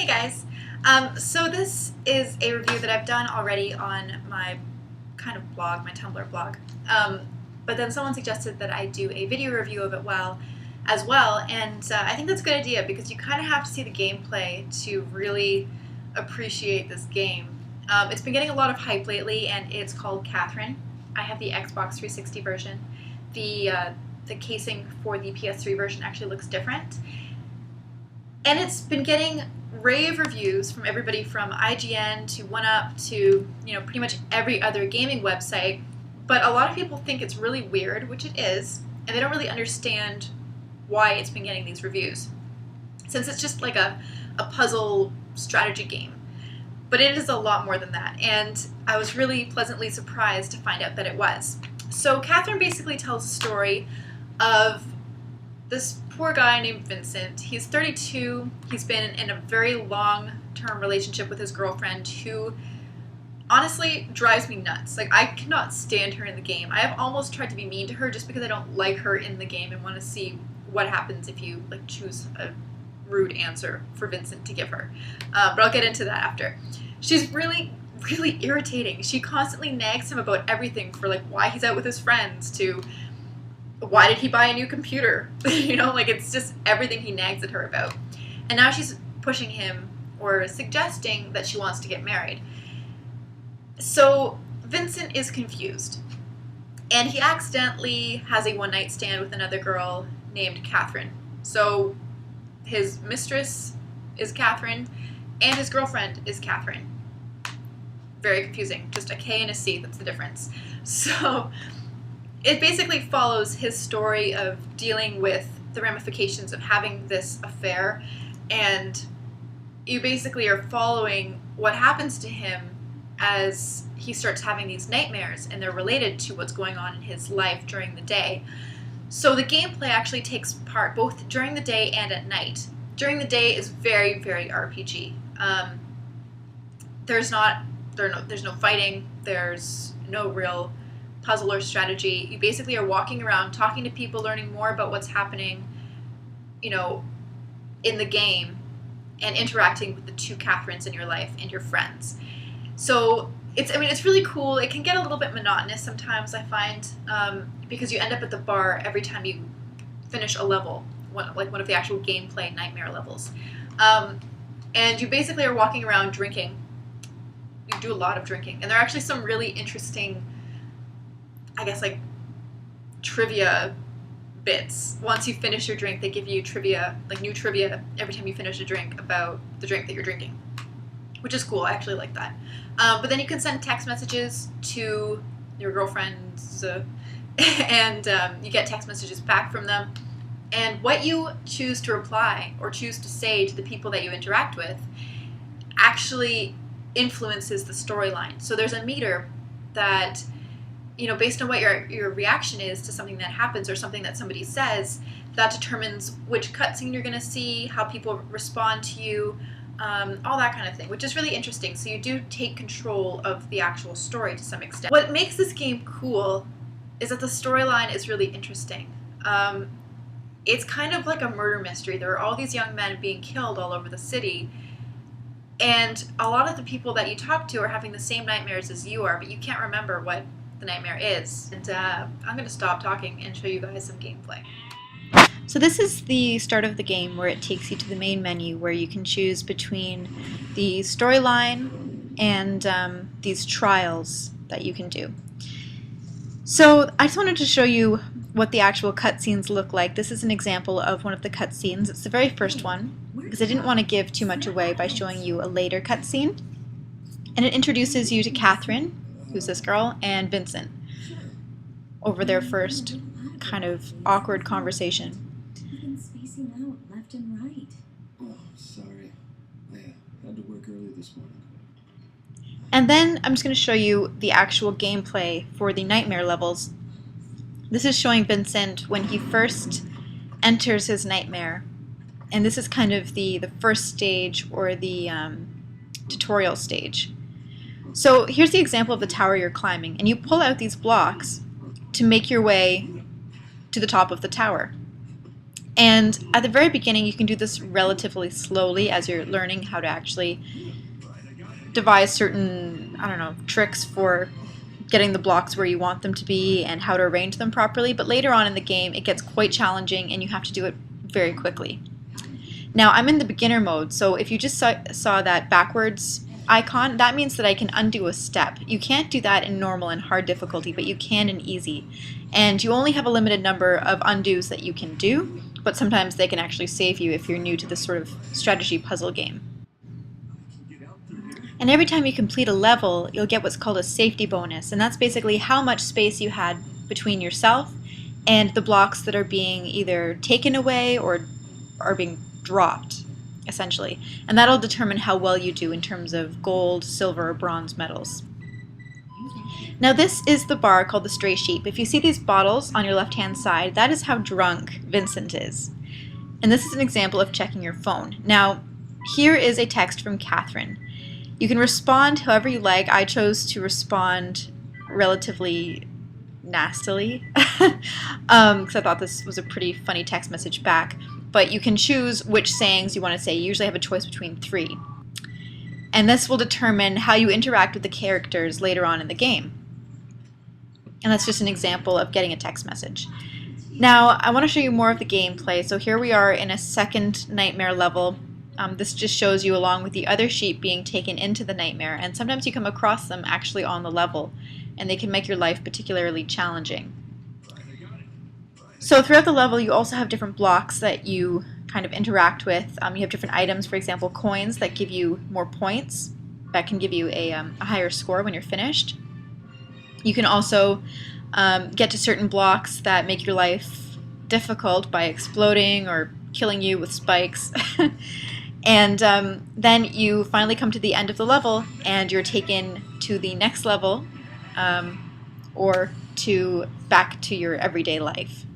Hey guys, so this is a review that I've done already on my kind of blog, my Tumblr blog, but then someone suggested that I do a video review of it as well, and I think that's a good idea because you kind of have to see the gameplay to really appreciate this game. It's been getting a lot of hype lately, and it's called Catherine. I have the Xbox 360 version. The casing for the PS3 version actually looks different. And it's been getting rave reviews from everybody from IGN to 1UP to, pretty much every other gaming website. But a lot of people think it's really weird, which it is, and they don't really understand why it's been getting these reviews. Since it's just like a puzzle strategy game. But it is a lot more than that, and I was really pleasantly surprised to find out that it was. So Catherine basically tells a story of this poor guy named Vincent. He's 32. He's been in a very long-term relationship with his girlfriend who honestly drives me nuts. Like, I cannot stand her in the game. I have almost tried to be mean to her just because I don't like her in the game and want to see what happens if you choose a rude answer for Vincent to give her. But I'll get into that after. She's really irritating. She constantly nags him about everything, for why he's out with his friends to why did he buy a new computer? It's just everything he nags at her about. And now she's pushing him or suggesting that she wants to get married. So Vincent is confused. And he accidentally has a one-night stand with another girl named Catherine. So his mistress is Catherine, and his girlfriend is Catherine. Very confusing. Just a K and a C, that's the difference. So it basically follows his story of dealing with the ramifications of having this affair, and you basically are following what happens to him as he starts having these nightmares, and they're related to what's going on in his life during the day. So the gameplay actually takes part both during the day and at night. During the day is very, very RPG. There's no fighting. There's no real puzzle or strategy. You basically are walking around, talking to people, learning more about what's happening, in the game, and interacting with the two Catherines in your life and your friends. So it's really cool. It can get a little bit monotonous sometimes, I find, because you end up at the bar every time you finish a level, one of the actual gameplay nightmare levels. And you basically are walking around drinking. You do a lot of drinking. And there are actually some really interesting, I guess, trivia bits. Once you finish your drink, they give you trivia, new trivia, every time you finish a drink about the drink that you're drinking, which is cool. I actually like that. But then you can send text messages to your girlfriends, and you get text messages back from them. And what you choose to reply or choose to say to the people that you interact with actually influences the storyline. So there's a meter that, based on what your reaction is to something that happens or something that somebody says, that determines which cutscene you're going to see, how people respond to you, all that kind of thing, which is really interesting. So you do take control of the actual story to some extent. What makes this game cool is that the storyline is really interesting. It's kind of like a murder mystery. There are all these young men being killed all over the city, and a lot of the people that you talk to are having the same nightmares as you are, but you can't remember what the nightmare is. And I'm going to stop talking and show you guys some gameplay. So this is the start of the game where it takes you to the main menu where you can choose between the storyline and these trials that you can do. So I just wanted to show you what the actual cutscenes look like. This is an example of one of the cutscenes. It's the very first one because I didn't want to give too much away by showing you a later cutscene. And it introduces you to Catherine, who's this girl, and Vincent over their first kind of awkward conversation. You've been spacing out left and right. Oh, sorry. I had to work early this morning. And then I'm just going to show you the actual gameplay for the nightmare levels. This is showing Vincent when he first enters his nightmare. And this is kind of the first stage, or the tutorial stage. So here's the example of the tower you're climbing, and you pull out these blocks to make your way to the top of the tower. And at the very beginning, you can do this relatively slowly as you're learning how to actually devise certain, I don't know, tricks for getting the blocks where you want them to be and how to arrange them properly. But later on in the game, it gets quite challenging and you have to do it very quickly. Now, I'm in the beginner mode, so if you just saw that backwards icon, that means that I can undo a step. You can't do that in normal and hard difficulty, but you can in easy. And you only have a limited number of undos that you can do, but sometimes they can actually save you if you're new to this sort of strategy puzzle game. And every time you complete a level, you'll get what's called a safety bonus, and that's basically how much space you had between yourself and the blocks that are being either taken away or are being dropped, essentially. And that'll determine how well you do in terms of gold, silver, or bronze medals. Now this is the bar called the Stray Sheep. If you see these bottles on your left-hand side, that is how drunk Vincent is. And this is an example of checking your phone. Now, here is a text from Catherine. You can respond however you like. I chose to respond relatively nastily because I thought this was a pretty funny text message back. But you can choose which sayings you want to say. You usually have a choice between 3. And this will determine how you interact with the characters later on in the game. And that's just an example of getting a text message. Now, I want to show you more of the gameplay. So here we are in a second nightmare level. This just shows you along with the other sheep being taken into the nightmare. And sometimes you come across them actually on the level. And they can make your life particularly challenging. So throughout the level, you also have different blocks that you kind of interact with. You have different items, for example, coins that give you more points. That can give you a higher score when you're finished. You can also get to certain blocks that make your life difficult by exploding or killing you with spikes. And then you finally come to the end of the level and you're taken to the next level or back to your everyday life.